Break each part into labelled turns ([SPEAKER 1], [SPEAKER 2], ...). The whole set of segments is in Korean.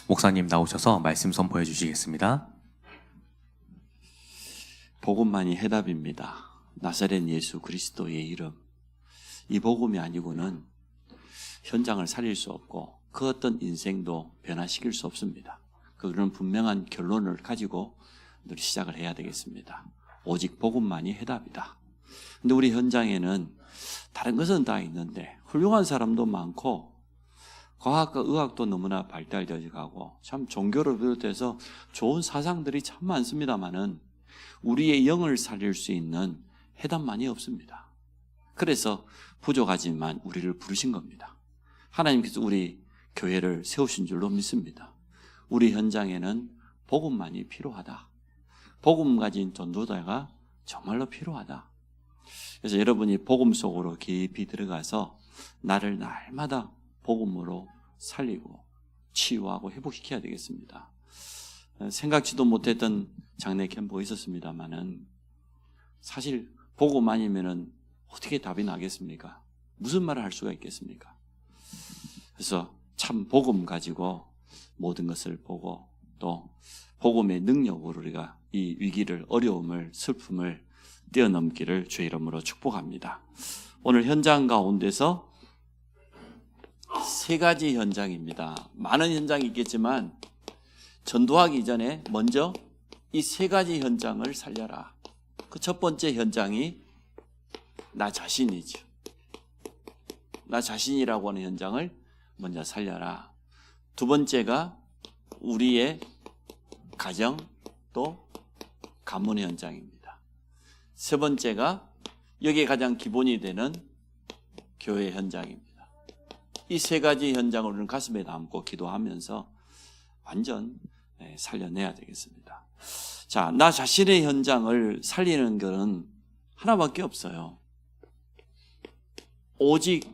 [SPEAKER 1] 목사님 나오셔서 말씀 선포해 주시겠습니다.
[SPEAKER 2] 복음만이 해답입니다. 나사렛 예수 그리스도의 이름. 이 복음이 아니고는 현장을 살릴 수 없고 그 어떤 인생도 변화시킬 수 없습니다. 그런 분명한 결론을 가지고 늘 시작을 해야 되겠습니다. 오직 복음만이 해답이다. 근데 우리 현장에는 다른 것은 다 있는데 훌륭한 사람도 많고 과학과 의학도 너무나 발달되어 가고 참 종교를 비롯해서 좋은 사상들이 참 많습니다만은 우리의 영을 살릴 수 있는 해답만이 없습니다. 그래서 부족하지만 우리를 부르신 겁니다. 하나님께서 우리 교회를 세우신 줄로 믿습니다. 우리 현장에는 복음만이 필요하다. 복음 가진 전도자가 정말로 필요하다. 그래서 여러분이 복음 속으로 깊이 들어가서 나를 날마다 복음으로 살리고 치유하고 회복시켜야 되겠습니다. 생각지도 못했던 장례 캠프가 있었습니다만은 사실 복음 아니면은 어떻게 답이 나겠습니까? 무슨 말을 할 수가 있겠습니까? 그래서 참 복음 가지고 모든 것을 보고 또 복음의 능력으로 우리가 이 위기를, 어려움을, 슬픔을 뛰어넘기를 주의 이름으로 축복합니다. 오늘 현장 가운데서 세 가지 현장입니다. 많은 현장이 있겠지만 전도하기 전에 먼저 이 세 가지 현장을 살려라. 그 첫 번째 현장이 나 자신이죠. 나 자신이라고 하는 현장을 먼저 살려라. 두 번째가 우리의 가정 또 가문 현장입니다. 세 번째가 여기에 가장 기본이 되는 교회 현장입니다. 이 세 가지 현장을 우리는 가슴에 담고 기도하면서 완전 살려내야 되겠습니다. 자, 나 자신의 현장을 살리는 것은 하나밖에 없어요. 오직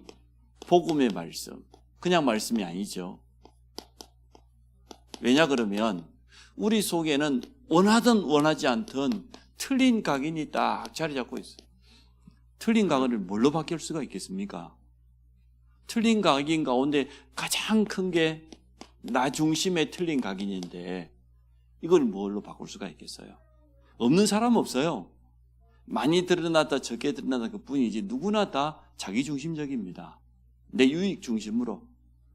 [SPEAKER 2] 복음의 말씀. 그냥 말씀이 아니죠. 왜냐 그러면 우리 속에는 원하든 원하지 않든 틀린 각인이 딱 자리 잡고 있어요. 틀린 각인을 뭘로 바뀔 수가 있겠습니까? 틀린 각인 가운데 가장 큰 게 나 중심의 틀린 각인인데 이걸 뭘로 바꿀 수가 있겠어요? 없는 사람 없어요. 많이 드러났다 적게 드러났다 그뿐이지 누구나 다 자기 중심적입니다. 내 유익 중심으로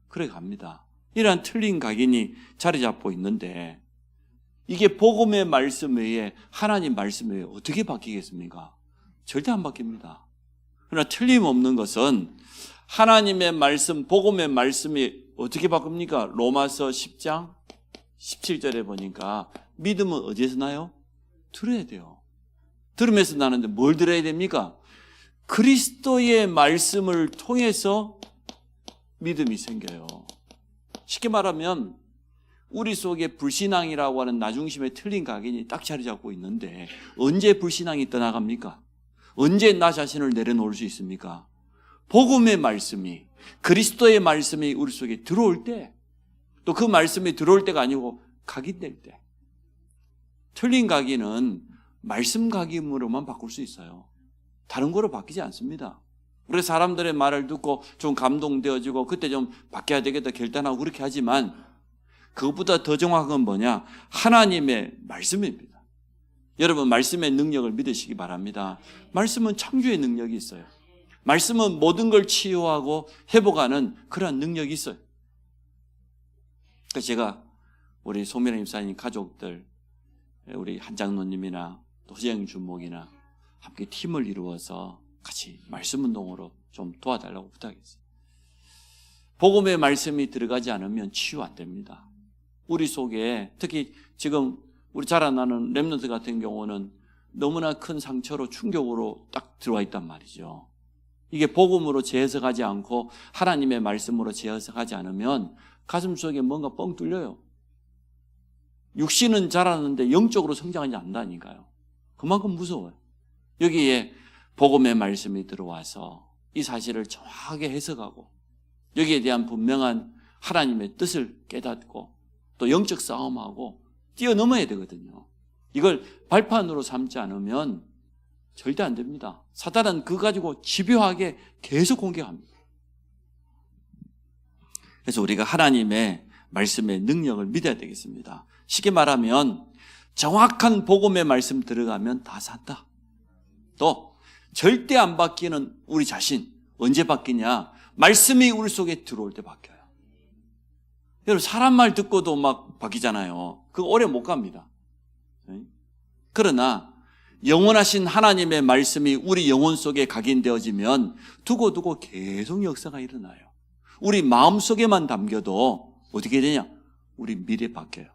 [SPEAKER 2] 그래 갑니다. 이러한 틀린 각인이 자리 잡고 있는데 이게 복음의 말씀에 의해 하나님 말씀에 의해 어떻게 바뀌겠습니까? 절대 안 바뀝니다. 그러나 틀림없는 것은 하나님의 말씀, 복음의 말씀이 어떻게 바꿉니까? 로마서 10장 17절에 보니까 믿음은 어디에서 나요? 들어야 돼요. 들으면서 나는데 뭘 들어야 됩니까? 그리스도의 말씀을 통해서 믿음이 생겨요. 쉽게 말하면 우리 속에 불신앙이라고 하는 나중심의 틀린 각인이 딱 자리 잡고 있는데 언제 불신앙이 떠나갑니까? 언제 나 자신을 내려놓을 수 있습니까? 복음의 말씀이, 그리스도의 말씀이 우리 속에 들어올 때, 또 그 말씀이 들어올 때가 아니고 각인될 때, 틀린 각인은 말씀 각인으로만 바꿀 수 있어요. 다른 거로 바뀌지 않습니다. 우리 사람들의 말을 듣고 좀 감동되어지고 그때 좀 바뀌어야 되겠다 결단하고 그렇게 하지만 그것보다 더 정확한 건 뭐냐? 하나님의 말씀입니다. 여러분 말씀의 능력을 믿으시기 바랍니다. 말씀은 창조의 능력이 있어요. 말씀은 모든 걸 치유하고 회복하는 그러한 능력이 있어요. 그래서 제가 우리 송민아 집사님 가족들, 우리 한장로님이나 또 허재영 주목이나 함께 팀을 이루어서 같이 말씀 운동으로 좀 도와달라고 부탁했어요. 복음의 말씀이 들어가지 않으면 치유 안 됩니다. 우리 속에 특히 지금 우리 자라나는 렘넌트 같은 경우는 너무나 큰 상처로 충격으로 딱 들어와 있단 말이죠. 이게 복음으로 재해석하지 않고 하나님의 말씀으로 재해석하지 않으면 가슴 속에 뭔가 뻥 뚫려요. 육신은 자라는데 영적으로 성장하지 않는다니까요. 그만큼 무서워요. 여기에 복음의 말씀이 들어와서 이 사실을 정확하게 해석하고 여기에 대한 분명한 하나님의 뜻을 깨닫고 또 영적 싸움하고 뛰어넘어야 되거든요. 이걸 발판으로 삼지 않으면 절대 안 됩니다. 사단은 그거 가지고 집요하게 계속 공격합니다. 그래서 우리가 하나님의 말씀의 능력을 믿어야 되겠습니다. 쉽게 말하면 정확한 복음의 말씀 들어가면 다 산다. 또 절대 안 바뀌는 우리 자신, 언제 바뀌냐? 말씀이 우리 속에 들어올 때 바뀌어요. 여러분, 사람 말 듣고도 막 바뀌잖아요. 그거 오래 못 갑니다. 그러나 영원하신 하나님의 말씀이 우리 영혼 속에 각인되어지면 두고두고 계속 역사가 일어나요. 우리 마음속에만 담겨도 어떻게 되냐? 우리 미래 바뀌어요.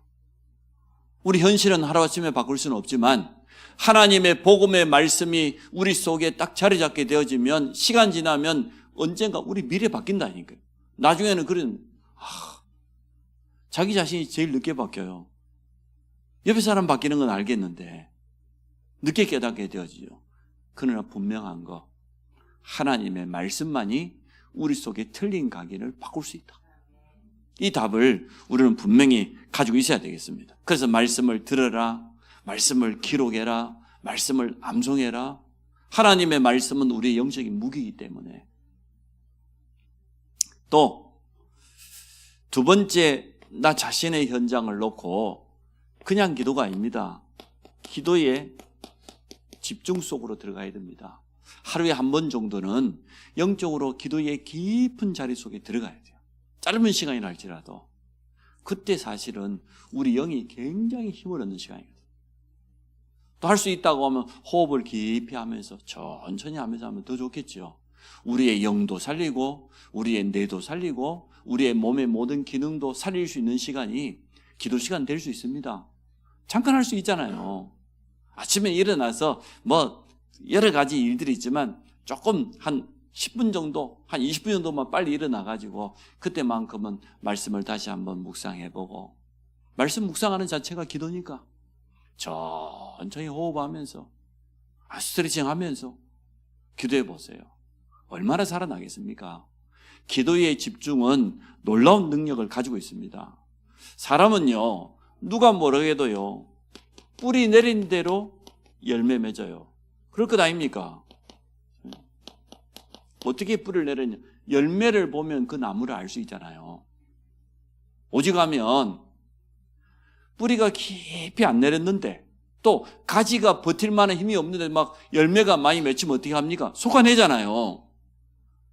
[SPEAKER 2] 우리 현실은 하루아침에 바꿀 수는 없지만 하나님의 복음의 말씀이 우리 속에 딱 자리 잡게 되어지면 시간 지나면 언젠가 우리 미래 바뀐다니까요. 나중에는 자기 자신이 제일 늦게 바뀌어요. 옆에 사람 바뀌는 건 알겠는데 늦게 깨닫게 되어지죠. 그러나 분명한 거, 하나님의 말씀만이 우리 속에 틀린 각인을 바꿀 수 있다. 이 답을 우리는 분명히 가지고 있어야 되겠습니다. 그래서 말씀을 들어라, 말씀을 기록해라, 말씀을 암송해라. 하나님의 말씀은 우리의 영적인 무기이기 때문에. 또 두 번째, 나 자신의 현장을 놓고 그냥 기도가 아닙니다. 기도에 집중 속으로 들어가야 됩니다. 하루에 한 번 정도는 영적으로 기도의 깊은 자리 속에 들어가야 돼요. 짧은 시간이라 할지라도. 그때 사실은 우리 영이 굉장히 힘을 얻는 시간이거든요. 또 할 수 있다고 하면 호흡을 깊이 하면서 천천히 하면서 하면 더 좋겠죠. 우리의 영도 살리고 우리의 뇌도 살리고 우리의 몸의 모든 기능도 살릴 수 있는 시간이 기도 시간 될 수 있습니다. 잠깐 할 수 있잖아요. 아침에 일어나서 여러 가지 일들이 있지만 조금 한 10분 정도, 한 20분 정도만 빨리 일어나가지고 그때만큼은 말씀을 다시 한번 묵상해보고, 말씀 묵상하는 자체가 기도니까 천천히 호흡하면서 스트레칭 하면서 기도해보세요. 얼마나 살아나겠습니까? 기도의 집중은 놀라운 능력을 가지고 있습니다. 사람은요, 누가 뭐라고 해도요, 뿌리 내린 대로 열매 맺어요. 그럴 것 아닙니까? 어떻게 뿌리를 내렸냐? 열매를 보면 그 나무를 알 수 있잖아요. 오직하면 뿌리가 깊이 안 내렸는데 또 가지가 버틸 만한 힘이 없는데 막 열매가 많이 맺히면 어떻게 합니까? 솟아내잖아요.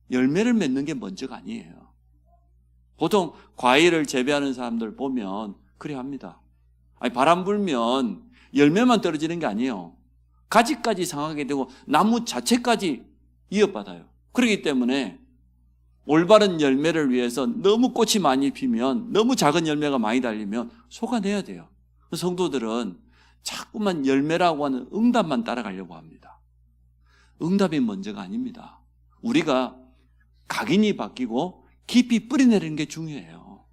[SPEAKER 2] 열매를 맺는 게 먼저가 아니에요. 보통 과일을 재배하는 사람들 보면 그래 합니다. 바람 불면 열매만 떨어지는 게 아니에요. 가지까지 상하게 되고 나무 자체까지 이어받아요. 그렇기 때문에 올바른 열매를 위해서 너무 꽃이 많이 피면, 너무 작은 열매가 많이 달리면 솎아내야 돼요. 성도들은 자꾸만 열매라고 하는 응답만 따라가려고 합니다. 응답이 먼저가 아닙니다. 우리가 각인이 바뀌고 깊이 뿌리내리는 게 중요해요.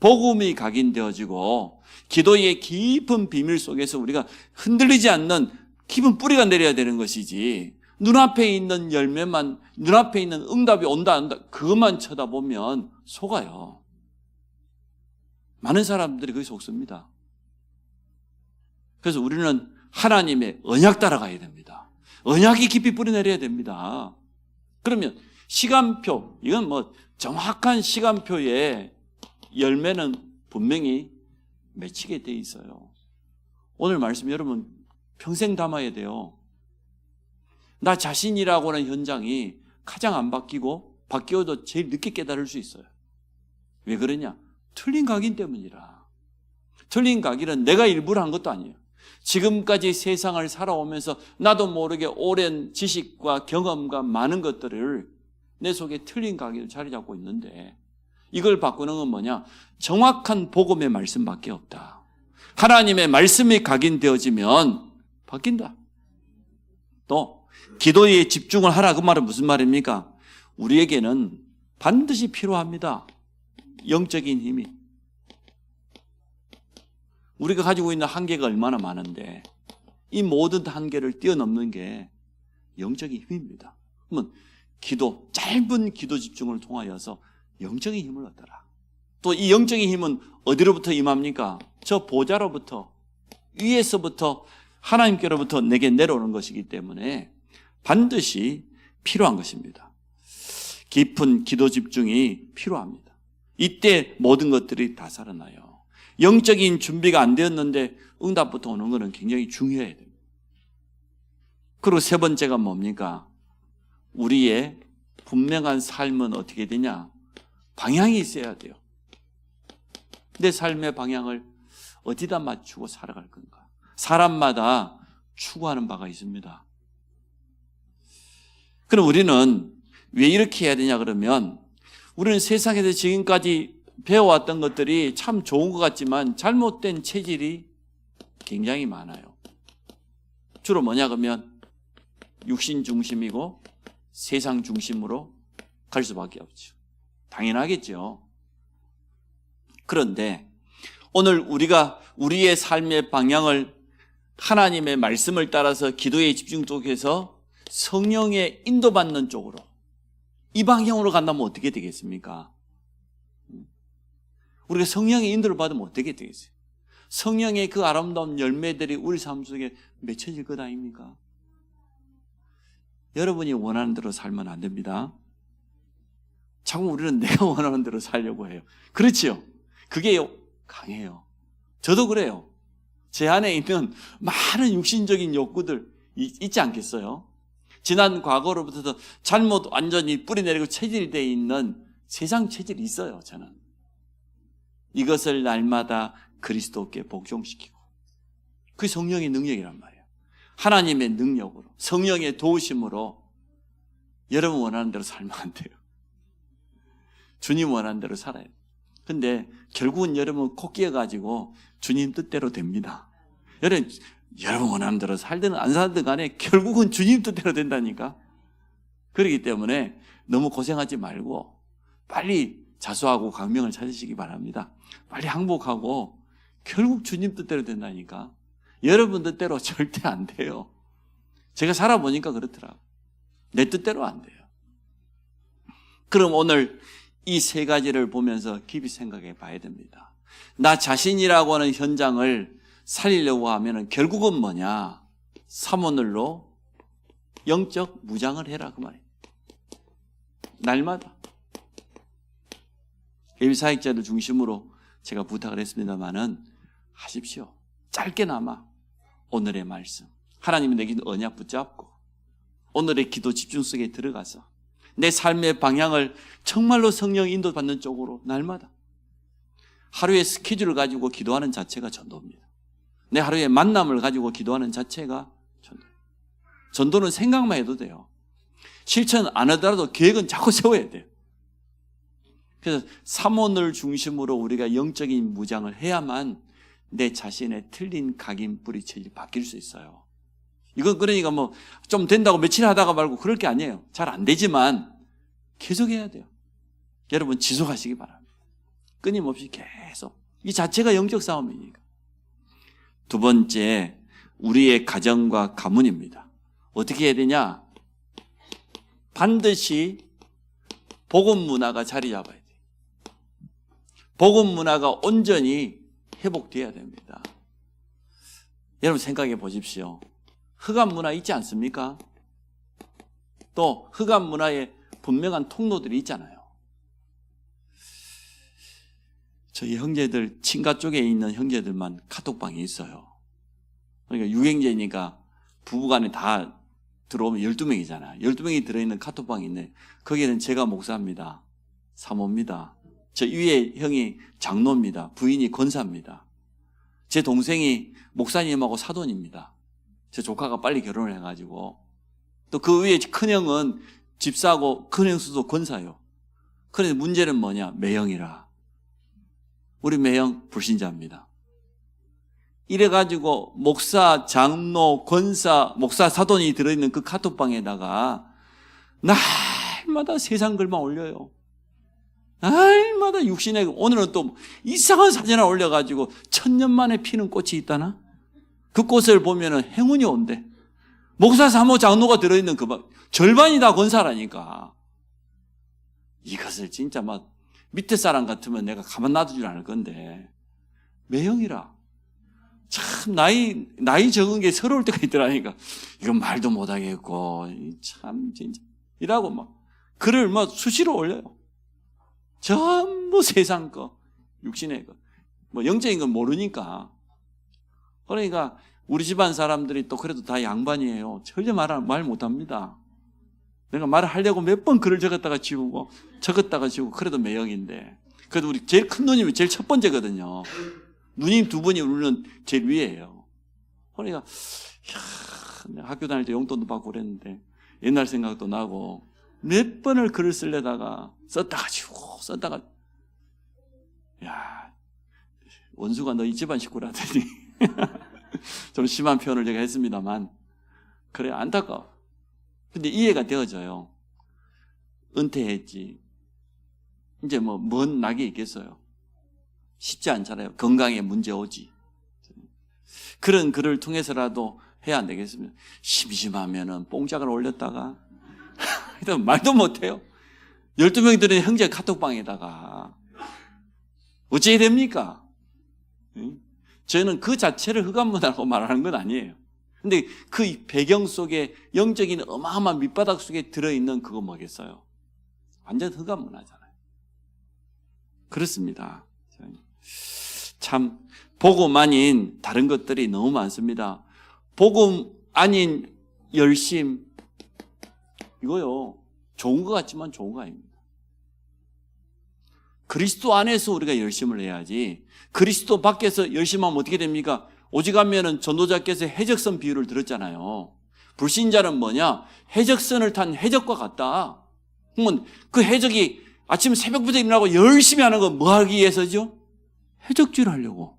[SPEAKER 2] 복음이 각인되어지고 기도의 깊은 비밀 속에서 우리가 흔들리지 않는 깊은 뿌리가 내려야 되는 것이지, 눈앞에 있는 열매만, 눈앞에 있는 응답이 온다 안 온다 그것만 쳐다보면 속아요. 많은 사람들이 거기 속습니다. 그래서 우리는 하나님의 언약 따라가야 됩니다. 언약이 깊이 뿌리내려야 됩니다. 그러면 시간표, 이건 정확한 시간표에 열매는 분명히 맺히게 돼 있어요. 오늘 말씀 여러분 평생 담아야 돼요. 나 자신이라고 하는 현장이 가장 안 바뀌고 바뀌어도 제일 늦게 깨달을 수 있어요. 왜 그러냐? 틀린 각인 때문이라. 틀린 각인은 내가 일부러 한 것도 아니에요. 지금까지 세상을 살아오면서 나도 모르게 오랜 지식과 경험과 많은 것들을 내 속에 틀린 각인을 자리 잡고 있는데, 이걸 바꾸는 건 뭐냐? 정확한 복음의 말씀밖에 없다. 하나님의 말씀이 각인되어지면 바뀐다. 또 기도에 집중을 하라, 그 말은 무슨 말입니까? 우리에게는 반드시 필요합니다. 영적인 힘이. 우리가 가지고 있는 한계가 얼마나 많은데 이 모든 한계를 뛰어넘는 게 영적인 힘입니다. 그러면 짧은 기도 집중을 통하여서 영적인 힘을 얻어라. 또 이 영적인 힘은 어디로부터 임합니까? 저 보좌로부터, 위에서부터, 하나님께로부터 내게 내려오는 것이기 때문에 반드시 필요한 것입니다. 깊은 기도 집중이 필요합니다. 이때 모든 것들이 다 살아나요. 영적인 준비가 안 되었는데 응답부터 오는 것은 굉장히 중요해야 됩니다. 그리고 세 번째가 뭡니까? 우리의 분명한 삶은 어떻게 되냐? 방향이 있어야 돼요. 내 삶의 방향을 어디다 맞추고 살아갈 건가? 사람마다 추구하는 바가 있습니다. 그럼 우리는 왜 이렇게 해야 되냐 그러면 우리는 세상에서 지금까지 배워왔던 것들이 참 좋은 것 같지만 잘못된 체질이 굉장히 많아요. 주로 뭐냐 그러면 육신 중심이고 세상 중심으로 갈 수밖에 없죠. 당연하겠죠. 그런데 오늘 우리가 우리의 삶의 방향을 하나님의 말씀을 따라서 기도에 집중 속에서 성령의 인도받는 쪽으로 이 방향으로 간다면 어떻게 되겠습니까? 우리가 성령의 인도를 받으면 어떻게 되겠어요? 성령의 그 아름다운 열매들이 우리 삶 속에 맺혀질 것 아닙니까? 여러분이 원하는 대로 살면 안 됩니다. 자꾸 우리는 내가 원하는 대로 살려고 해요. 그렇지요? 그게 강해요. 저도 그래요. 제 안에 있는 많은 육신적인 욕구들 있지 않겠어요? 지난 과거로부터 잘못 완전히 뿌리내리고 체질이 되어 있는 세상 체질이 있어요. 저는 이것을 날마다 그리스도께 복종시키고 그게 성령의 능력이란 말이에요. 하나님의 능력으로 성령의 도우심으로 여러분 원하는 대로 살면 안 돼요. 주님 원하는 대로 살아야 돼요. 근데 결국은 여러분 코 끼어가지고 주님 뜻대로 됩니다. 여러분 원하는 대로 살든 안 살든 간에 결국은 주님 뜻대로 된다니까. 그렇기 때문에 너무 고생하지 말고 빨리 자수하고 광명을 찾으시기 바랍니다. 빨리 항복하고 결국 주님 뜻대로 된다니까. 여러분 뜻대로 절대 안 돼요. 제가 살아보니까 그렇더라고요. 내 뜻대로 안 돼요. 그럼 오늘 이 세 가지를 보면서 깊이 생각해 봐야 됩니다. 나 자신이라고 하는 현장을 살리려고 하면 결국은 뭐냐? 사모늘로 영적 무장을 해라 그 말이에요. 날마다. 예비사역자를 중심으로 제가 부탁을 했습니다마는 하십시오. 짧게나마 오늘의 말씀. 하나님이 내게 언약 붙잡고 오늘의 기도 집중 속에 들어가서 내 삶의 방향을 정말로 성령 인도받는 쪽으로 날마다 하루의 스케줄을 가지고 기도하는 자체가 전도입니다. 내 하루의 만남을 가지고 기도하는 자체가 전도예요. 전도는 생각만 해도 돼요. 실천 안 하더라도 계획은 자꾸 세워야 돼요. 그래서 사모늘 중심으로 우리가 영적인 무장을 해야만 내 자신의 틀린 각인 뿌리채질 바뀔 수 있어요. 이건 그러니까 뭐 좀 된다고 며칠 하다가 말고 그럴 게 아니에요. 잘 안 되지만 계속 해야 돼요. 여러분 지속하시기 바랍니다. 끊임없이 계속. 이 자체가 영적 싸움이니까. 두 번째, 우리의 가정과 가문입니다. 어떻게 해야 되냐? 반드시 복음 문화가 자리 잡아야 돼요. 복음 문화가 온전히 회복돼야 됩니다. 여러분 생각해 보십시오. 흑암 문화 있지 않습니까? 또 흑암 문화에 분명한 통로들이 있잖아요. 저희 형제들, 친가 쪽에 있는 형제들만 카톡방이 있어요. 그러니까 유경제니까 부부간에 다 들어오면 12명이잖아요. 12명이 들어있는 카톡방이 있네. 거기에는 제가 목사입니다. 사모입니다. 저 위에 형이 장로입니다. 부인이 권사입니다. 제 동생이 목사님하고 사돈입니다. 제 조카가 빨리 결혼을 해가지고. 또 그 위에 큰형은 집사고 큰형수도 권사요. 그런데 문제는 뭐냐? 매형이라. 우리 매형 불신자입니다. 이래가지고 목사, 장로, 권사, 목사, 사돈이 들어있는 그 카톡방에다가 날마다 세상 글만 올려요. 날마다 육신의, 오늘은 또 이상한 사진 하나 올려가지고 1000년 만에 피는 꽃이 있다나? 그 꽃을 보면은 행운이 온대. 목사, 사모, 장로가 들어있는 그 절반이 다 권사라니까. 이것을 진짜 막 밑에 사람 같으면 내가 가만 놔두질 않을 건데 매형이라. 참 나이 적은 게 서러울 때가 있더라니까. 이건 말도 못하겠고 참 진짜 이라고 막 글을 막 수시로 올려요. 전부 세상 거, 육신의 거. 뭐 영적인 건 모르니까. 그러니까 우리 집안 사람들이 또 그래도 다 양반이에요. 전혀 말 못합니다. 내가 말을 하려고 몇 번 글을 적었다가 지우고 그래도 매형인데. 그래도 우리 제일 큰 누님이 제일 첫 번째거든요. 누님 두 분이 우리는 제일 위에요. 그러니까 내가 학교 다닐 때 용돈도 받고 그랬는데 옛날 생각도 나고 몇 번을 글을 쓰려다가 썼다가 지우고 썼다가 야 원수가 너희 집안 식구라더니 좀 심한 표현을 제가 했습니다만 그래 안타까워. 근데 이해가 되어져요. 은퇴했지. 이제 뭐 먼 낙이 있겠어요. 쉽지 않잖아요. 건강에 문제 오지. 그런 글을 통해서라도 해야 안 되겠습니까? 심심하면은 뽕짝을 올렸다가 말도 못해요. 12명이 들은 형제 카톡방에다가 어찌해야 됩니까? 저는 그 자체를 흑암문화라고 말하는 건 아니에요. 근데 그 배경 속에 영적인 어마어마한 밑바닥 속에 들어있는 그거 뭐겠어요? 완전 흑암문화잖아요. 그렇습니다. 참 복음 아닌 다른 것들이 너무 많습니다. 복음 아닌 열심 이거요 좋은 것 같지만 좋은 거 아닙니다. 그리스도 안에서 우리가 열심을 해야지 그리스도 밖에서 열심하면 어떻게 됩니까? 오직하면은 전도자께서 해적선 비유를 들었잖아요. 불신자는 뭐냐? 해적선을 탄 해적과 같다. 그러면 그 해적이 아침 새벽부터 일어나고 열심히 하는 건 뭐 하기 위해서죠? 해적질 하려고.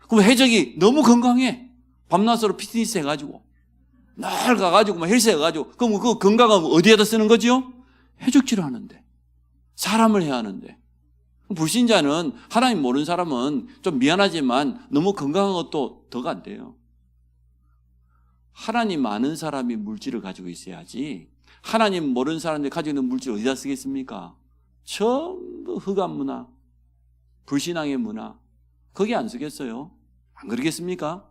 [SPEAKER 2] 그럼 해적이 너무 건강해. 밤낮으로 피트니스 해가지고 날 가가지고 막 헬스 해가지고 그럼 그 건강은 어디에다 쓰는 거죠? 해적질 하는데 사람을 해야 하는데. 불신자는 하나님 모르는 사람은 좀 미안하지만 너무 건강한 것도 더가 안 돼요. 하나님 아는 사람이 물질을 가지고 있어야지 하나님 모르는 사람들이 가지고 있는 물질을 어디다 쓰겠습니까? 전부 흑암 문화, 불신앙의 문화 거기 안 쓰겠어요? 안 그러겠습니까?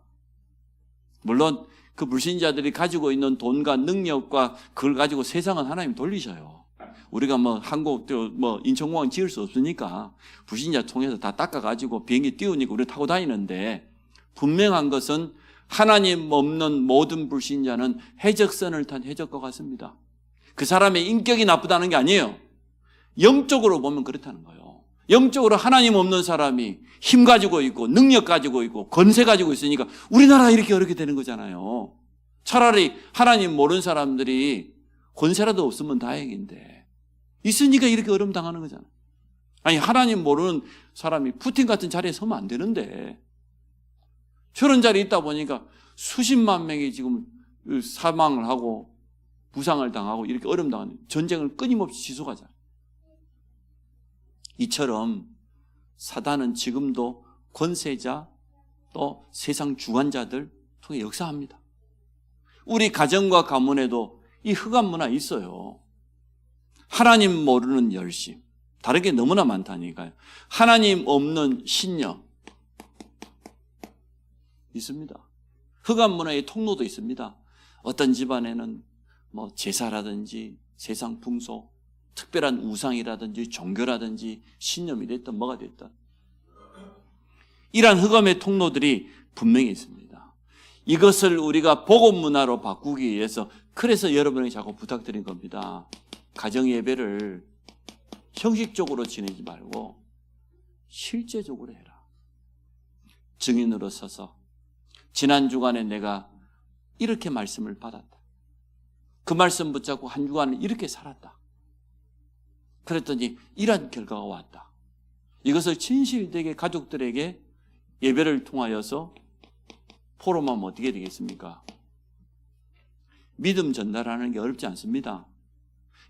[SPEAKER 2] 물론 그 불신자들이 가지고 있는 돈과 능력과 그걸 가지고 세상은 하나님 돌리셔요. 우리가 뭐 한국 뭐 인천공항 지을 수 없으니까 불신자 통해서 다 닦아가지고 비행기 띄우니까 우리 타고 다니는데 분명한 것은 하나님 없는 모든 불신자는 해적선을 탄 해적과 같습니다. 그 사람의 인격이 나쁘다는 게 아니에요. 영적으로 보면 그렇다는 거예요. 영적으로 하나님 없는 사람이 힘 가지고 있고 능력 가지고 있고 권세 가지고 있으니까 우리나라가 이렇게 어렵게 되는 거잖아요. 차라리 하나님 모르는 사람들이 권세라도 없으면 다행인데 있으니까 이렇게 어려움 당하는 거잖아요. 아니 하나님 모르는 사람이 푸틴 같은 자리에 서면 안 되는데 저런 자리에 있다 보니까 수십만 명이 지금 사망을 하고 부상을 당하고 이렇게 어려움 당하는 전쟁을 끊임없이 지속하잖아요. 이처럼 사단은 지금도 권세자 또 세상 주관자들 통해 역사합니다. 우리 가정과 가문에도 이 흑암 문화 있어요. 하나님 모르는 열심. 다른 게 너무나 많다니까요. 하나님 없는 신념. 있습니다. 흑암 문화의 통로도 있습니다. 어떤 집안에는 뭐 제사라든지 세상 풍속, 특별한 우상이라든지 종교라든지 신념이 됐든 뭐가 됐든 이러한 흑암의 통로들이 분명히 있습니다. 이것을 우리가 복음 문화로 바꾸기 위해서 그래서 여러분에게 자꾸 부탁드린 겁니다. 가정 예배를 형식적으로 지내지 말고 실제적으로 해라. 증인으로 서서 지난 주간에 내가 이렇게 말씀을 받았다. 그 말씀 붙잡고 한 주간을 이렇게 살았다. 그랬더니 이런 결과가 왔다. 이것을 진실되게 가족들에게 예배를 통하여서 포럼하면 어떻게 되겠습니까? 믿음 전달하는 게 어렵지 않습니다.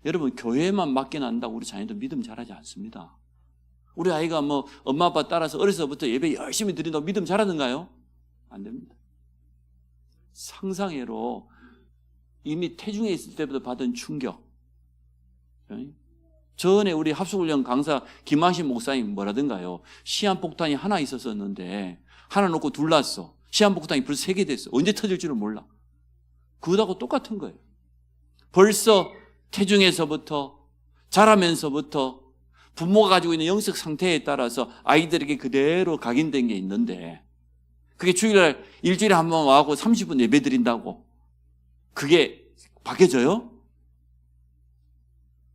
[SPEAKER 2] 여러분 교회만 맡겨난다고 우리 자녀도 믿음 잘하지 않습니다. 우리 아이가 뭐 엄마 아빠 따라서 어려서부터 예배 열심히 드린다고 믿음 잘하는가요? 안 됩니다. 상상외로 이미 태중에 있을 때부터 받은 충격. 전에 우리 합숙훈련 강사 김하신 목사님 뭐라든가요? 시한폭탄이 하나 있었었는데 하나 놓고 둘 났어. 시한폭탄이 벌써 3개 됐어. 언제 터질 줄은 몰라. 그거하고 똑같은 거예요. 벌써 태중에서부터 자라면서부터 부모가 가지고 있는 영적 상태에 따라서 아이들에게 그대로 각인된 게 있는데 그게 주일날 일주일에 한 번 와고 30분 예배 드린다고 그게 바뀌어져요?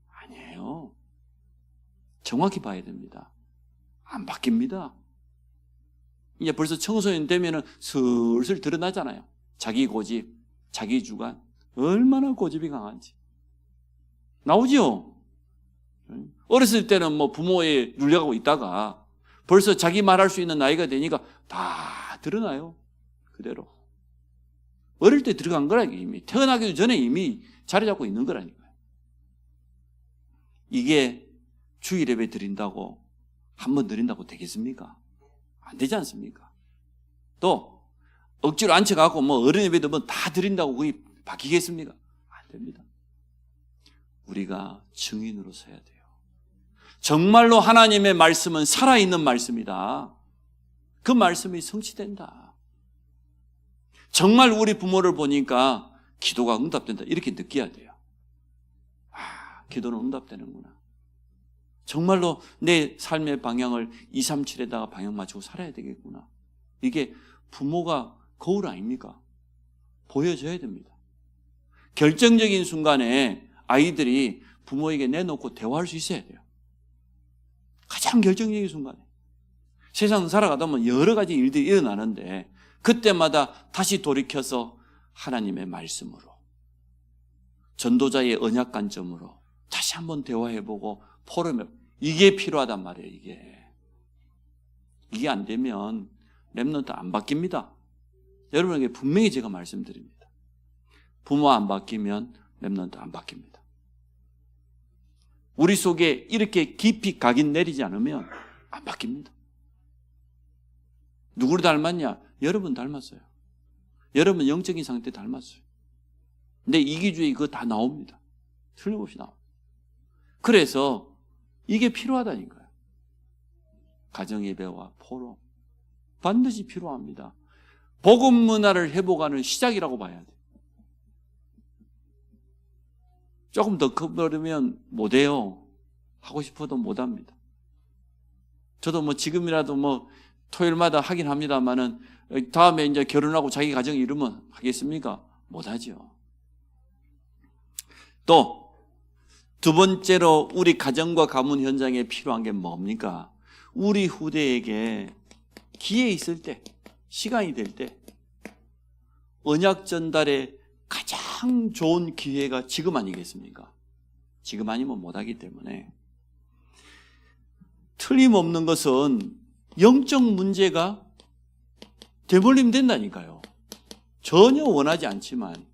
[SPEAKER 2] 아니에요. 정확히 봐야 됩니다. 안 바뀝니다. 이제 벌써 청소년 되면은 슬슬 드러나잖아요. 자기 고집, 자기 주관, 얼마나 고집이 강한지. 나오죠? 어렸을 때는 뭐 부모에 눌려가고 있다가 벌써 자기 말할 수 있는 나이가 되니까 다 드러나요. 그대로. 어릴 때 들어간 거라니까 이미. 태어나기도 전에 이미 자리 잡고 있는 거라니까요. 이게 주일 예배 드린다고 한 번 드린다고 되겠습니까? 안 되지 않습니까? 또 억지로 앉혀갖고 뭐 어른 예배도 뭐 다 드린다고 그게 바뀌겠습니까? 안 됩니다. 우리가 증인으로 서야 돼요. 정말로 하나님의 말씀은 살아있는 말씀이다. 그 말씀이 성취된다. 정말 우리 부모를 보니까 기도가 응답된다. 이렇게 느껴야 돼요. 아, 기도는 응답되는구나. 정말로 내 삶의 방향을 237에다가 방향 맞추고 살아야 되겠구나. 이게 부모가 거울 아닙니까? 보여줘야 됩니다. 결정적인 순간에 아이들이 부모에게 내놓고 대화할 수 있어야 돼요. 가장 결정적인 순간에. 세상 살아가다 보면 여러 가지 일들이 일어나는데 그때마다 다시 돌이켜서 하나님의 말씀으로 전도자의 언약 관점으로 다시 한번 대화해보고 포럼해보고 이게 필요하단 말이에요. 이게 안 되면 렘넌트 안 바뀝니다. 여러분에게 분명히 제가 말씀드립니다. 부모 안 바뀌면 렘넌트 안 바뀝니다. 우리 속에 이렇게 깊이 각인 내리지 않으면 안 바뀝니다. 누구를 닮았냐? 여러분 닮았어요. 여러분 영적인 상태 닮았어요. 근데 이기주의 그거 다 나옵니다. 틀림없이 나옵니다. 그래서 이게 필요하다니까요. 가정예배와 포럼 반드시 필요합니다. 복음 문화를 회복하는 시작이라고 봐야 돼요. 조금 더 커버리면 못해요. 하고 싶어도 못합니다. 저도 뭐 지금이라도 뭐 토요일마다 하긴 합니다만은 다음에 이제 결혼하고 자기 가정 이루면 하겠습니까? 못하죠. 또 두 번째로 우리 가정과 가문 현장에 필요한 게 뭡니까? 우리 후대에게 기회 있을 때, 시간이 될 때 언약 전달에 가장 좋은 기회가 지금 아니겠습니까? 지금 아니면 못하기 때문에 틀림없는 것은 영적 문제가 대물림 된다니까요. 전혀 원하지 않지만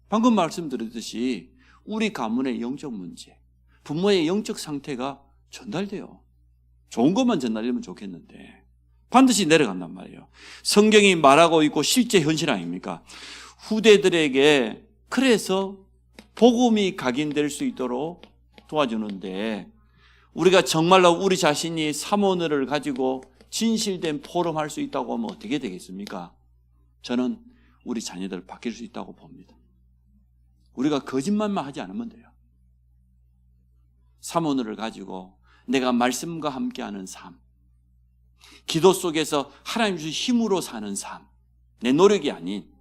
[SPEAKER 2] 방금 말씀드렸듯이 우리 가문의 영적 문제, 부모의 영적 상태가 전달돼요. 좋은 것만 전달되면 좋겠는데 반드시 내려간단 말이에요. 성경이 말하고 있고 실제 현실 아닙니까? 후대들에게 그래서 복음이 각인될 수 있도록 도와주는데 우리가 정말로 우리 자신이 사모늘을 가지고 진실된 포럼할 수 있다고 하면 어떻게 되겠습니까? 저는 우리 자녀들 바뀔 수 있다고 봅니다. 우리가 거짓말만 하지 않으면 돼요. 사모늘을 가지고 내가 말씀과 함께하는 삶, 기도 속에서 하나님 주신 힘으로 사는 삶, 내 노력이 아닌,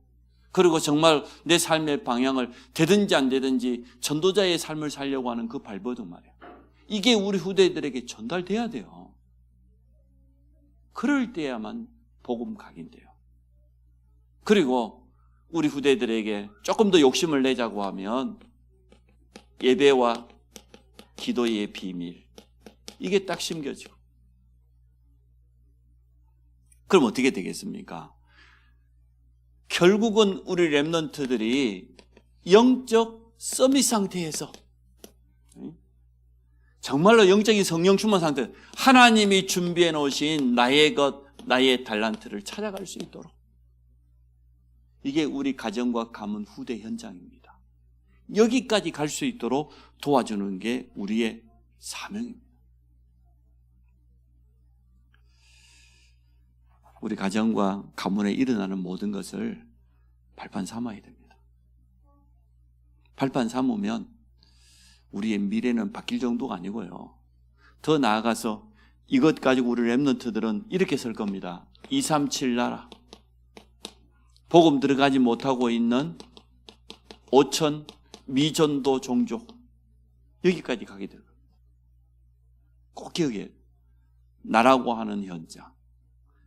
[SPEAKER 2] 그리고 정말 내 삶의 방향을 되든지 안 되든지 전도자의 삶을 살려고 하는 그 발버둥 말이에요. 이게 우리 후대들에게 전달돼야 돼요. 그럴 때야만 복음 각인돼요. 그리고 우리 후대들에게 조금 더 욕심을 내자고 하면 예배와 기도의 비밀, 이게 딱 심겨지고 그럼 어떻게 되겠습니까? 결국은 우리 렘넌트들이 영적 서밋 상태에서 정말로 영적인 성령 충만 상태, 하나님이 준비해 놓으신 나의 것, 나의 달란트를 찾아갈 수 있도록, 이게 우리 가정과 가문 후대 현장입니다. 여기까지 갈 수 있도록 도와주는 게 우리의 사명입니다. 우리 가정과 가문에 일어나는 모든 것을 발판 삼아야 됩니다. 발판 삼으면 우리의 미래는 바뀔 정도가 아니고요. 더 나아가서 이것 가지고 우리 렘넌트들은 이렇게 설 겁니다. 237 나라, 복음 들어가지 못하고 있는 5천 미전도 종족, 여기까지 가게 돼요. 꼭 기억해요. 나라고 하는 현장,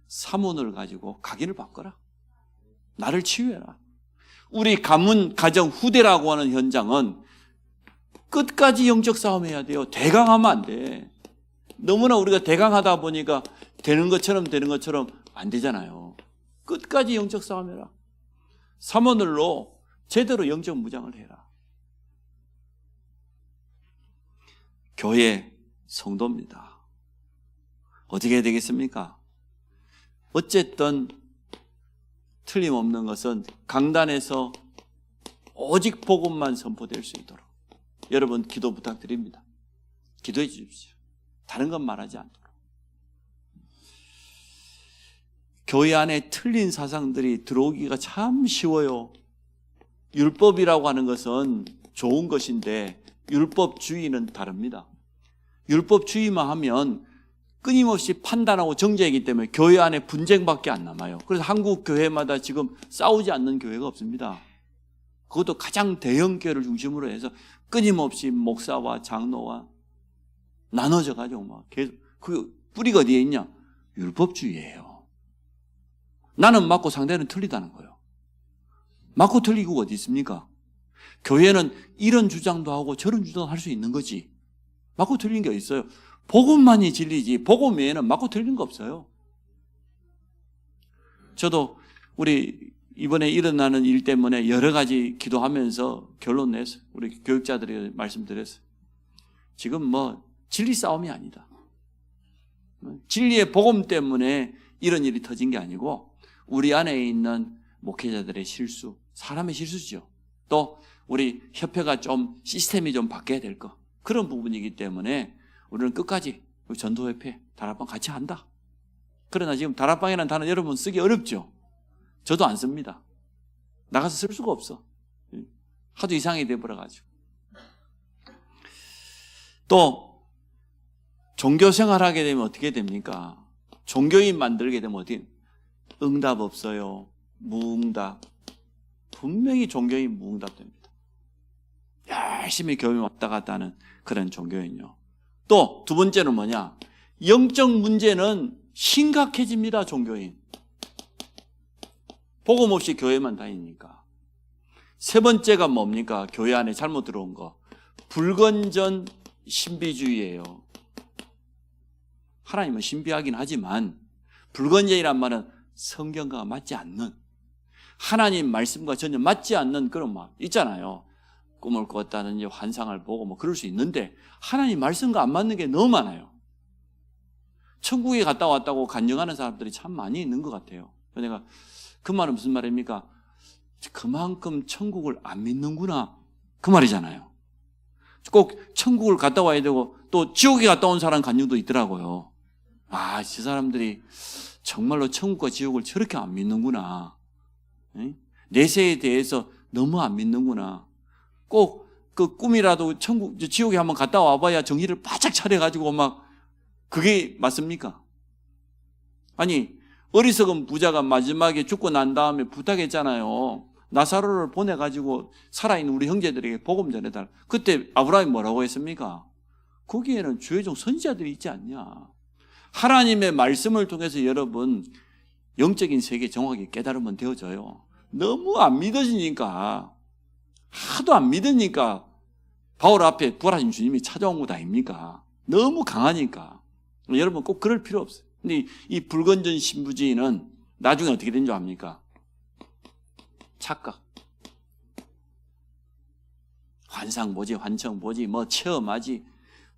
[SPEAKER 2] 사문을 가지고 각인을 바꿔라. 나를 치유해라. 우리 가문, 가정, 후대라고 하는 현장은 끝까지 영적 싸움해야 돼요. 대강하면 안 돼. 너무나 우리가 대강하다 보니까 되는 것처럼 안 되잖아요. 끝까지 영적 싸움해라. 사모늘로 제대로 영적 무장을 해라. 교회 성도입니다. 어떻게 해야 되겠습니까? 어쨌든 틀림없는 것은 강단에서 오직 복음만 선포될 수 있도록 여러분 기도 부탁드립니다. 기도해 주십시오. 다른 건 말하지 않도록. 교회 안에 틀린 사상들이 들어오기가 참 쉬워요. 율법이라고 하는 것은 좋은 것인데 율법주의는 다릅니다. 율법주의만 하면 끊임없이 판단하고 정죄이기 때문에 교회 안에 분쟁밖에 안 남아요. 그래서 한국 교회마다 지금 싸우지 않는 교회가 없습니다. 그것도 가장 대형 교회를 중심으로 해서 끊임없이 목사와 장로와 나눠져 가지고 막 계속 그 뿌리가 어디에 있냐? 율법주의예요. 나는 맞고 상대는 틀리다는 거예요. 맞고 틀리고 어디 있습니까? 교회는 이런 주장도 하고 저런 주장도 할 수 있는 거지. 맞고 틀린 게 있어요. 복음만이 진리지 복음 외에는 맞고 틀린 거 없어요. 저도 우리 이번에 일어나는 일 때문에 여러 가지 기도하면서 결론 냈어요. 우리 교육자들이 말씀드렸어요. 지금 뭐 진리 싸움이 아니다. 진리의 복음 때문에 이런 일이 터진 게 아니고 우리 안에 있는 목회자들의 실수, 사람의 실수죠. 또 우리 협회가 좀 시스템이 좀 바뀌어야 될 거. 그런 부분이기 때문에 우리는 끝까지 전도협회, 다락방 같이 한다. 그러나 지금 다락방이라는 단어 여러분 쓰기 어렵죠? 저도 안 씁니다. 나가서 쓸 수가 없어. 하도 이상하게 돼버려가지고. 또 종교 생활하게 되면 어떻게 됩니까? 종교인 만들게 되면 어떻게 응답 없어요. 무응답. 분명히 종교인 무응답 됩니다. 열심히 교회 왔다 갔다 하는 그런 종교인요. 또 두 번째는 뭐냐? 영적 문제는 심각해집니다. 종교인. 복음 없이 교회만 다니니까. 세 번째가 뭡니까? 교회 안에 잘못 들어온 거. 불건전 신비주의예요. 하나님은 신비하긴 하지만 불건전이란 말은 성경과 맞지 않는, 하나님 말씀과 전혀 맞지 않는 그런 말 있잖아요. 꿈을 꿨다든지 환상을 보고 뭐 그럴 수 있는데 하나님 말씀과 안 맞는 게 너무 많아요. 천국에 갔다 왔다고 간증하는 사람들이 참 많이 있는 것 같아요. 내가 그 말은 무슨 말입니까? 그만큼 천국을 안 믿는구나 그 말이잖아요. 꼭 천국을 갔다 와야 되고 또 지옥에 갔다 온 사람 간증도 있더라고요. 아, 저 사람들이 정말로 천국과 지옥을 저렇게 안 믿는구나. 내세에 대해서 너무 안 믿는구나. 꼭 그 꿈이라도 천국, 지옥에 한번 갔다 와봐야 정신을 바짝 차려가지고 막 그게 맞습니까? 아니, 어리석은 부자가 마지막에 죽고 난 다음에 부탁했잖아요. 나사로를 보내가지고 살아있는 우리 형제들에게 복음 전해달라. 그때 아브라함이 뭐라고 했습니까? 거기에는 주의종 선지자들이 있지 않냐. 하나님의 말씀을 통해서 여러분 영적인 세계 정확히 깨달으면 되어져요. 너무 안 믿어지니까, 하도 안 믿으니까 바울 앞에 부활하신 주님이 찾아온 것 아닙니까? 너무 강하니까. 여러분 꼭 그럴 필요 없어요. 근데 이 불건전 신부주의는 나중에 어떻게 된 줄 압니까? 착각. 환상 뭐지, 환청 뭐지, 뭐 체험하지,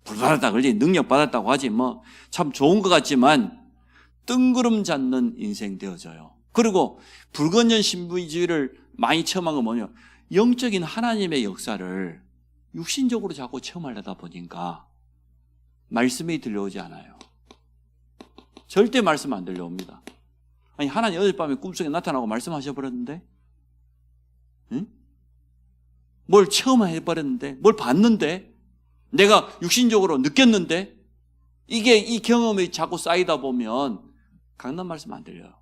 [SPEAKER 2] 불 받았다 그러지, 능력 받았다고 하지, 뭐 참 좋은 것 같지만 뜬구름 잡는 인생 되어져요. 그리고 불건전 신부주의를 많이 체험한 건 뭐냐? 영적인 하나님의 역사를 육신적으로 자꾸 체험하려다 보니까 말씀이 들려오지 않아요. 절대 말씀 안 들려옵니다. 아니, 하나님 어젯밤에 꿈속에 나타나고 말씀하셔버렸는데, 응? 뭘 체험해버렸는데, 뭘 봤는데, 내가 육신적으로 느꼈는데 이게 이 경험이 자꾸 쌓이다 보면 강단 말씀 안 들려요.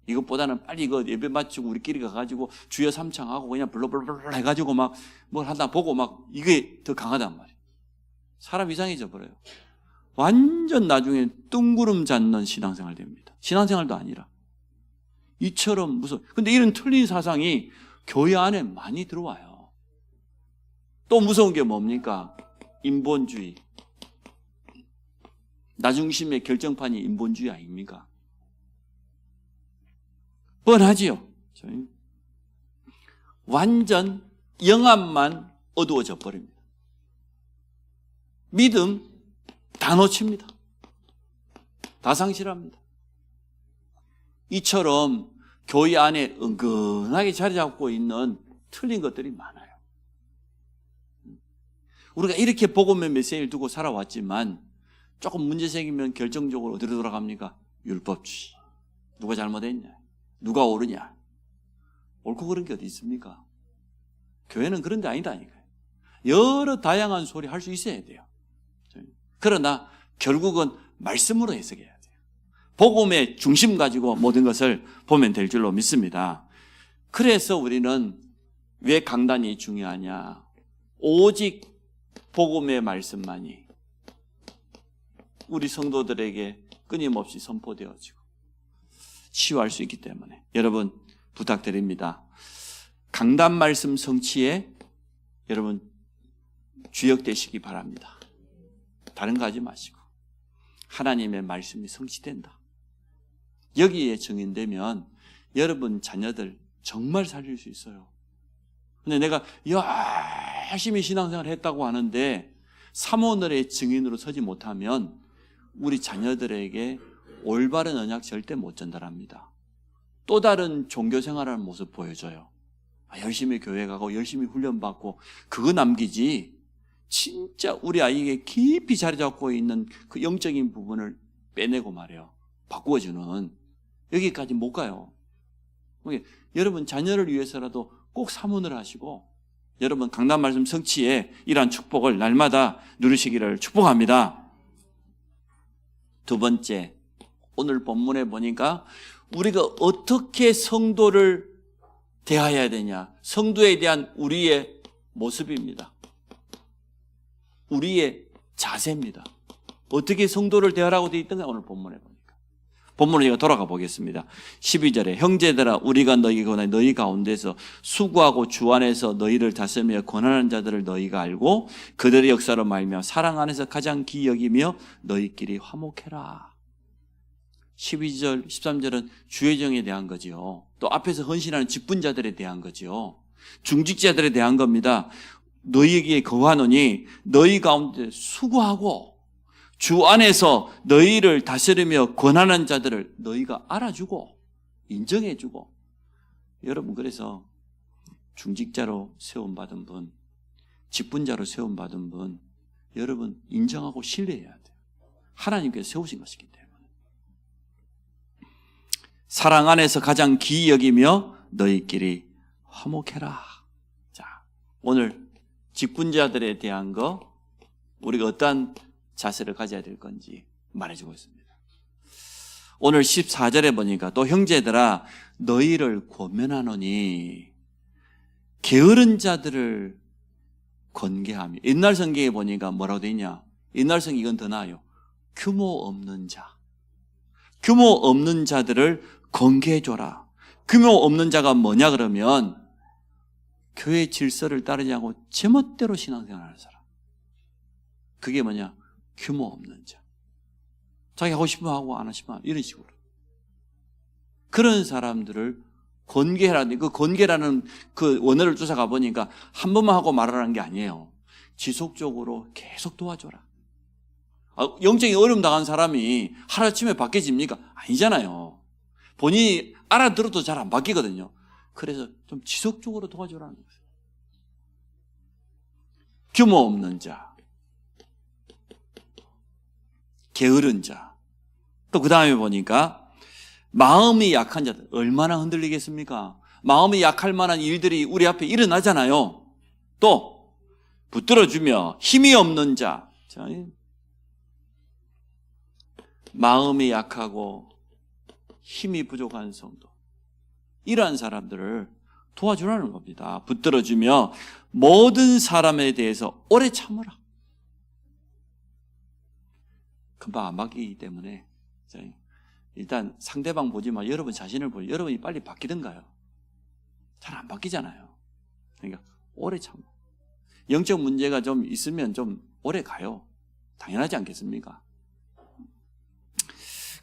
[SPEAKER 2] 이것보다는 빨리 이거 예배 마치고 우리끼리 가가지고 주여 삼창하고 그냥 블러블러 해가지고 막 뭘 한다 보고 막 이게 더 강하단 말이에요. 사람 이상해져 버려요. 완전 나중에 뜬구름 잡는 신앙생활 됩니다. 신앙생활도 아니라. 이처럼 근데 이런 틀린 사상이 교회 안에 많이 들어와요. 또 무서운 게 뭡니까? 인본주의. 나 중심의 결정판이 인본주의 아닙니까? 뻔하지요. 완전 영암만 어두워져 버립니다. 믿음 다 놓칩니다. 다 상실합니다. 이처럼 교회 안에 은근하게 자리 잡고 있는 틀린 것들이 많아요. 우리가 이렇게 복음의 메시지를 두고 살아왔지만 조금 문제 생기면 결정적으로 어디로 돌아갑니까? 율법주의. 누가 잘못했냐? 누가 옳으냐? 옳고 그런 게 어디 있습니까? 교회는 그런 데 아니다니까요. 여러 다양한 소리 할 수 있어야 돼요. 그러나 결국은 말씀으로 해석해야 돼요. 복음의 중심 가지고 모든 것을 보면 될 줄로 믿습니다. 그래서 우리는 왜 강단이 중요하냐? 오직 복음의 말씀만이 우리 성도들에게 끊임없이 선포되어지고 치유할 수 있기 때문에 여러분 부탁드립니다. 강단 말씀 성취에 여러분 주역되시기 바랍니다. 다른 거 하지 마시고 하나님의 말씀이 성취된다. 여기에 정인되면 여러분 자녀들 정말 살릴 수 있어요. 근데 내가 열심히 신앙생활을 했다고 하는데 사모늘의 증인으로 서지 못하면 우리 자녀들에게 올바른 언약 절대 못 전달합니다. 또 다른 종교생활하는 모습 보여줘요. 열심히 교회 가고 열심히 훈련받고 그거 남기지 진짜 우리 아이에게 깊이 자리 잡고 있는 그 영적인 부분을 빼내고 말이에요. 바꾸어주는 여기까지 못 가요. 여러분 자녀를 위해서라도 꼭 사문을 하시고 여러분 강단 말씀 성취에 이러한 축복을 날마다 누리시기를 축복합니다. 두 번째, 오늘 본문에 보니까 우리가 어떻게 성도를 대해야 되냐. 성도에 대한 우리의 모습입니다. 우리의 자세입니다. 어떻게 성도를 대하라고 되어 있던가 오늘 본문에 보니까. 본문으로 제가 돌아가 보겠습니다. 12절에 형제들아 우리가 너희가 너희 가운데서 수고하고 주 안에서 너희를 다스리며 권하는 자들을 너희가 알고 그들의 역사로 말미암아 사랑 안에서 가장 귀히 여기며 너희끼리 화목해라. 12절 13절은 주의 정에 대한 거지요. 또 앞에서 헌신하는 직분자들에 대한 거지요. 중직자들에 대한 겁니다. 너희에게 거하노니 너희 가운데 수고하고 주 안에서 너희를 다스리며 권하는 자들을 너희가 알아주고 인정해주고. 여러분 그래서 중직자로 세움받은 분, 직분자로 세움받은 분 여러분 인정하고 신뢰해야 돼요. 하나님께서 세우신 것이기 때문에. 사랑 안에서 가장 귀히 여기며 너희끼리 화목해라. 자, 오늘 직분자들에 대한 거 우리가 어떠한 자세를 가져야 될 건지 말해주고 있습니다. 오늘 14절에 보니까 또 형제들아 너희를 권면하노니 게으른 자들을 권계하며. 옛날 성경에 보니까 뭐라고 되어 있냐. 옛날 성경 이건 더 나아요. 규모 없는 자. 규모 없는 자들을 권계해줘라. 규모 없는 자가 뭐냐 그러면 교회 질서를 따르지 않고 제멋대로 신앙생활하는 사람. 그게 뭐냐. 규모 없는 자. 자기 하고 싶으면 하고 안 하시면 이런 식으로. 그런 사람들을 권계해라. 그 권계라는 그 원어를 쫓아가 보니까 한 번만 하고 말하라는 게 아니에요. 지속적으로 계속 도와줘라. 영적인 어려움 당한 사람이 하루아침에 바뀌어집니까? 아니잖아요. 본인이 알아들어도 잘 안 바뀌거든요. 그래서 좀 지속적으로 도와줘라는 거예요. 규모 없는 자. 게으른 자. 또 그 다음에 보니까 마음이 약한 자들. 얼마나 흔들리겠습니까? 마음이 약할 만한 일들이 우리 앞에 일어나잖아요. 또 붙들어주며 힘이 없는 자, 마음이 약하고 힘이 부족한 성도, 이러한 사람들을 도와주라는 겁니다. 붙들어주며 모든 사람에 대해서 오래 참으라. 금방 안 바뀌기 때문에 일단 상대방 보지 마. 여러분 자신을 보죠. 여러분이 빨리 바뀌던가요? 잘 안 바뀌잖아요. 그러니까 오래 참아. 영적 문제가 좀 있으면 좀 오래 가요. 당연하지 않겠습니까?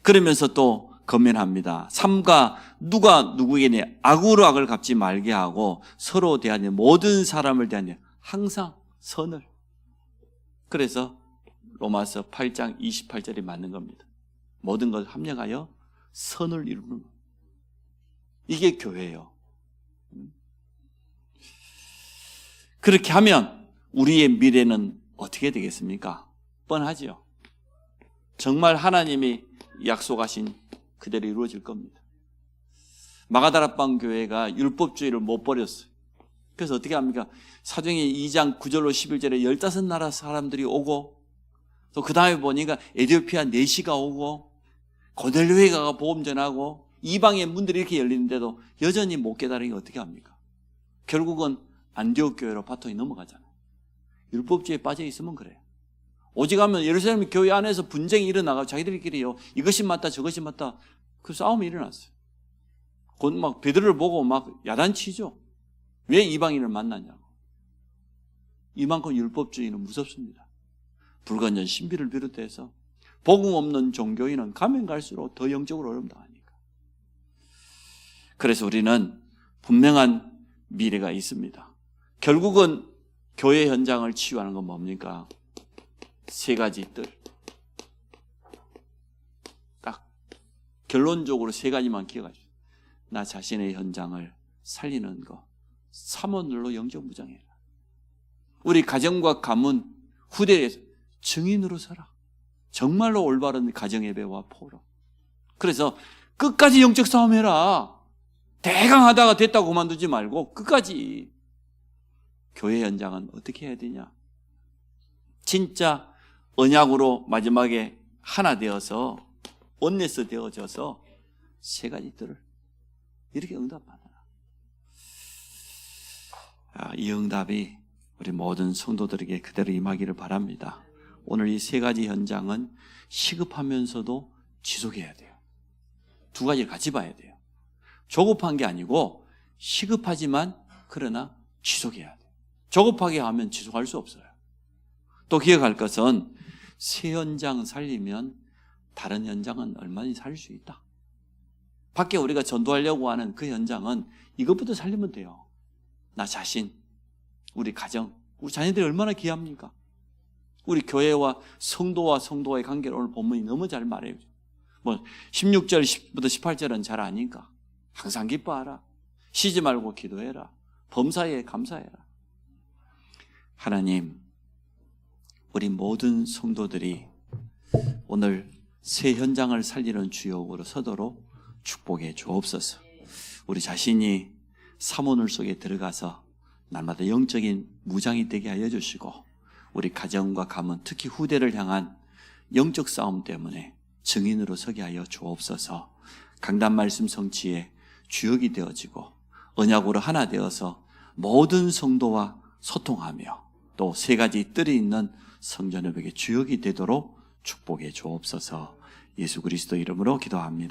[SPEAKER 2] 그러면서 또 건면합니다. 삼가 누가 누구에게 악으로 악을 갚지 말게 하고 서로 대하여 모든 사람을 대하여 항상 선을. 그래서 로마서 8장 28절이 맞는 겁니다. 모든 걸 합력하여 선을 이루는 것. 이게 교회예요. 그렇게 하면 우리의 미래는 어떻게 되겠습니까? 뻔하지요. 정말 하나님이 약속하신 그대로 이루어질 겁니다. 마가다락방 교회가 율법주의를 못 버렸어요. 그래서 어떻게 합니까? 사도행전 2장 9절로 11절에 15나라 사람들이 오고, 또 그 다음에 보니까 에티오피아 내시가 오고, 고넬료회가 복음 전하고, 이방의 문들이 이렇게 열리는데도 여전히 못 깨달으니 어떻게 합니까? 결국은 안디옥 교회로 바통이 넘어가잖아요. 율법주의에 빠져 있으면 그래요. 오직 하면 예루살렘 교회 안에서 분쟁이 일어나고 자기들끼리요, 이것이 맞다 저것이 맞다, 그 싸움이 일어났어요. 곧 막 베드로를 보고 막 야단치죠. 왜 이방인을 만나냐고. 이만큼 율법주의는 무섭습니다. 불건전 신비를 비롯해서 복음 없는 종교인은 가면 갈수록 더 영적으로 어려움당하니까. 그래서 우리는 분명한 미래가 있습니다. 결국은 교회 현장을 치유하는 건 뭡니까? 세 가지 뜰. 딱 결론적으로 세 가지만 기억하십시오. 나 자신의 현장을 살리는 거. 삼원으로 영적 무장해라. 우리 가정과 가문, 후대에서 증인으로 서라. 정말로 올바른 가정예배와 포럼. 그래서 끝까지 영적 싸움해라. 대강하다가 됐다고 그만두지 말고 끝까지. 교회 현장은 어떻게 해야 되냐? 진짜 언약으로 마지막에 하나 되어서 원네스 되어져서 세 가지 뜰을 이렇게 응답하라. 이 응답이 우리 모든 성도들에게 그대로 임하기를 바랍니다. 오늘 이 세 가지 현장은 시급하면서도 지속해야 돼요. 두 가지를 같이 봐야 돼요. 조급한 게 아니고 시급하지만 그러나 지속해야 돼요. 조급하게 하면 지속할 수 없어요. 또 기억할 것은 새 현장 살리면 다른 현장은 얼마나 살릴 수 있다. 밖에 우리가 전도하려고 하는 그 현장은 이것부터 살리면 돼요. 나 자신, 우리 가정, 우리 자녀들이 얼마나 귀합니까? 우리 교회와 성도와의 관계를 오늘 본문이 너무 잘 말해요. 16절부터 18절은 잘 아니까 항상 기뻐하라. 쉬지 말고 기도해라. 범사에 감사해라. 하나님, 우리 모든 성도들이 오늘 새 현장을 살리는 주역으로 서도록 축복해 주옵소서. 우리 자신이 사모늘 속에 들어가서 날마다 영적인 무장이 되게 하여 주시고, 우리 가정과 가문, 특히 후대를 향한 영적 싸움 때문에 증인으로 서게 하여 주옵소서. 강단 말씀 성취에 주역이 되어지고 언약으로 하나 되어서 모든 성도와 소통하며 또 세 가지 뜰이 있는 성전의벽의 주역이 되도록 축복해 주옵소서. 예수 그리스도 이름으로 기도합니다.